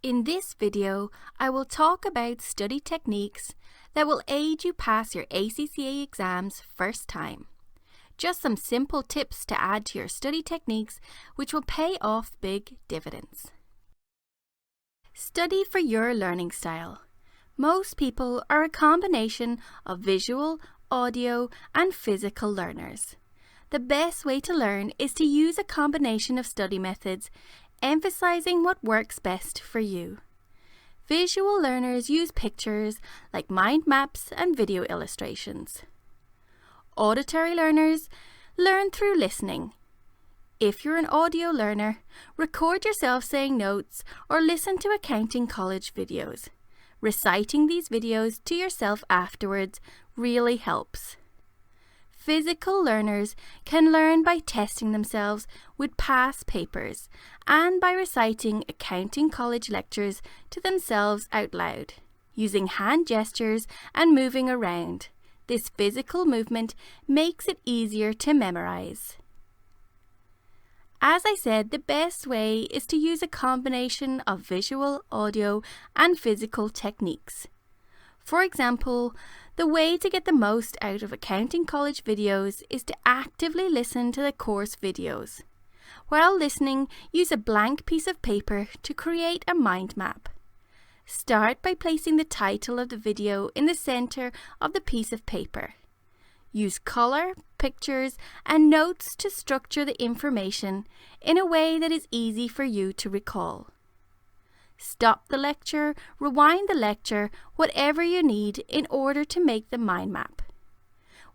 In this video, I will talk about study techniques that will aid you pass your ACCA exams first time. Just some simple tips to add to your study techniques which will pay off big dividends. Study for your learning style. Most people are a combination of visual, audio, and physical learners. The best way to learn is to use a combination of study methods, emphasizing what works best for you. Visual learners use pictures like mind maps and video illustrations. Auditory learners learn through listening. If you're an audio learner, record yourself saying notes or listen to accounting college videos. Reciting these videos to yourself afterwards really helps. Physical learners can learn by testing themselves with past papers and by reciting accounting college lectures to themselves out loud, using hand gestures and moving around. This physical movement makes it easier to memorize. As I said, the best way is to use a combination of visual, audio, and physical techniques. For example, the way to get the most out of accounting college videos is to actively listen to the course videos. While listening, use a blank piece of paper to create a mind map. Start by placing the title of the video in the center of the piece of paper. Use color, pictures, and notes to structure the information in a way that is easy for you to recall. Stop the lecture, rewind the lecture, whatever you need in order to make the mind map.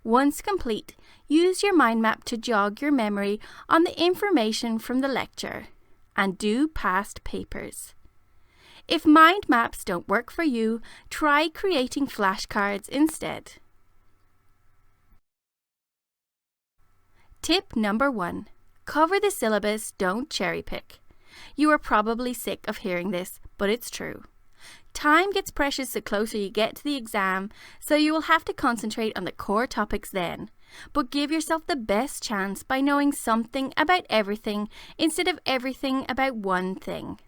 Once complete, use your mind map to jog your memory on the information from the lecture, and do past papers. If mind maps don't work for you, try creating flashcards instead. Tip number 1. Cover the syllabus, don't cherry pick. You are probably sick of hearing this, but it's true. Time gets precious the closer you get to the exam, so you will have to concentrate on the core topics then. But give yourself the best chance by knowing something about everything instead of everything about one thing.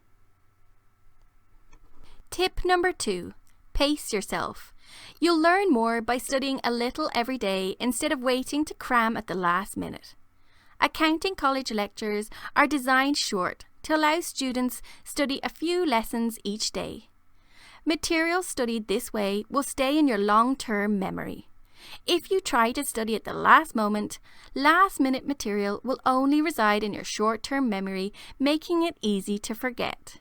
Tip number 2. Pace yourself. You'll learn more by studying a little every day instead of waiting to cram at the last minute. Accounting college lectures are designed short to allow students study a few lessons each day. Material studied this way will stay in your long-term memory. If you try to study at the last moment, last-minute material will only reside in your short-term memory, making it easy to forget.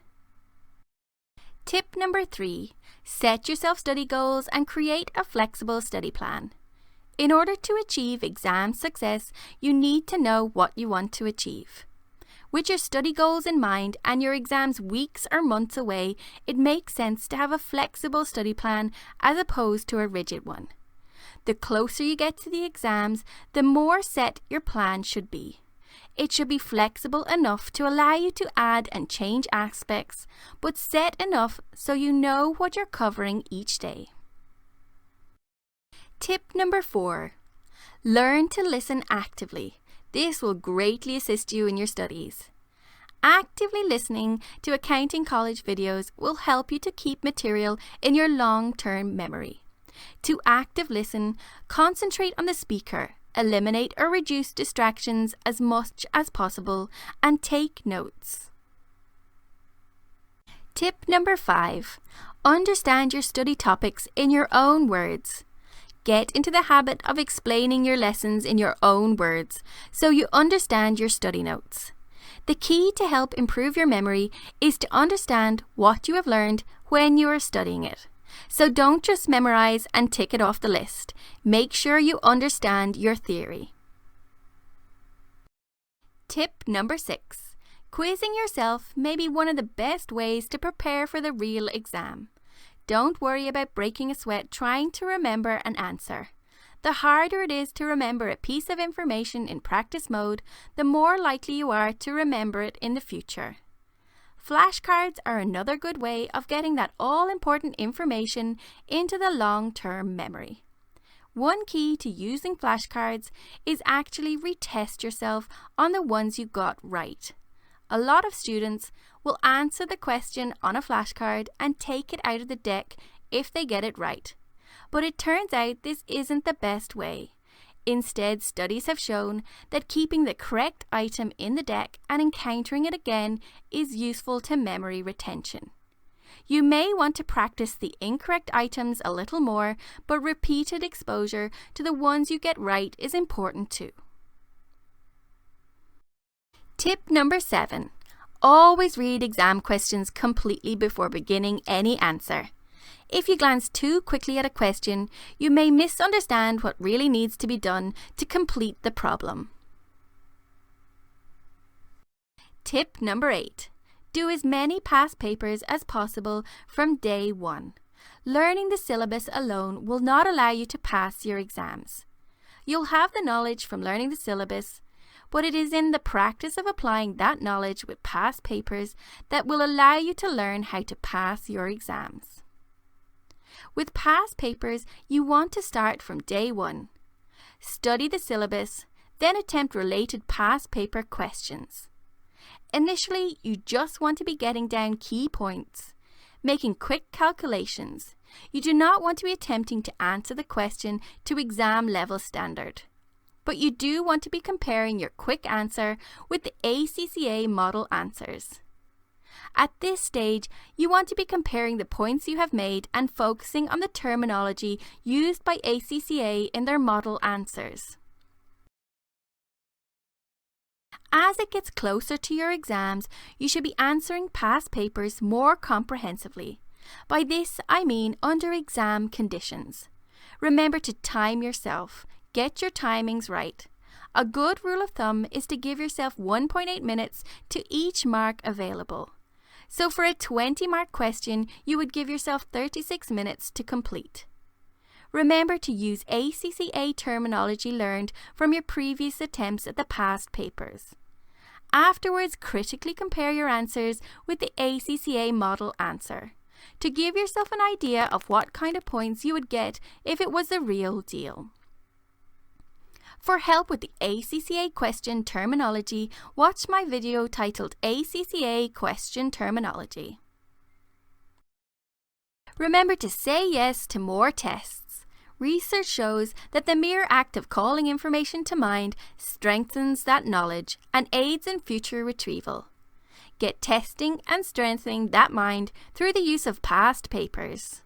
Tip number 3. Set yourself study goals and create a flexible study plan. In order to achieve exam success, you need to know what you want to achieve. With your study goals in mind and your exams weeks or months away, it makes sense to have a flexible study plan as opposed to a rigid one. The closer you get to the exams, the more set your plan should be. It should be flexible enough to allow you to add and change aspects, but set enough so you know what you're covering each day. Tip number 4. Learn to listen actively. This will greatly assist you in your studies. Actively listening to accounting college videos will help you to keep material in your long-term memory. To actively listen, concentrate on the speaker, eliminate or reduce distractions as much as possible, and take notes. Tip number 5. Understand your study topics in your own words. Get into the habit of explaining your lessons in your own words so you understand your study notes. The key to help improve your memory is to understand what you have learned when you are studying it. So don't just memorize and tick it off the list. Make sure you understand your theory. Tip number 6. Quizzing yourself may be one of the best ways to prepare for the real exam. Don't worry about breaking a sweat trying to remember an answer. The harder it is to remember a piece of information in practice mode, the more likely you are to remember it in the future. Flashcards are another good way of getting that all-important information into the long-term memory. One key to using flashcards is actually retest yourself on the ones you got right. A lot of students will answer the question on a flashcard and take it out of the deck if they get it right. But it turns out this isn't the best way. Instead, studies have shown that keeping the correct item in the deck and encountering it again is useful to memory retention. You may want to practice the incorrect items a little more, but repeated exposure to the ones you get right is important too. Tip number 7. Always read exam questions completely before beginning any answer. If you glance too quickly at a question, you may misunderstand what really needs to be done to complete the problem. Tip number 8. Do as many past papers as possible from day 1. Learning the syllabus alone will not allow you to pass your exams. You'll have the knowledge from learning the syllabus, but it is in the practice of applying that knowledge with past papers that will allow you to learn how to pass your exams. With past papers, you want to start from day 1. Study the syllabus, then attempt related past paper questions. Initially, you just want to be getting down key points, making quick calculations. You do not want to be attempting to answer the question to exam level standard. But you do want to be comparing your quick answer with the ACCA model answers. At this stage, you want to be comparing the points you have made and focusing on the terminology used by ACCA in their model answers. As it gets closer to your exams, you should be answering past papers more comprehensively. By this, I mean under exam conditions. Remember to time yourself. Get your timings right. A good rule of thumb is to give yourself 1.8 minutes to each mark available. So for a 20-mark question, you would give yourself 36 minutes to complete. Remember to use ACCA terminology learned from your previous attempts at the past papers. Afterwards, critically compare your answers with the ACCA model answer to give yourself an idea of what kind of points you would get if it was the real deal. For help with the ACCA question terminology, watch my video titled ACCA Question Terminology. Remember to say yes to more tests. Research shows that the mere act of calling information to mind strengthens that knowledge and aids in future retrieval. Get testing and strengthening that mind through the use of past papers.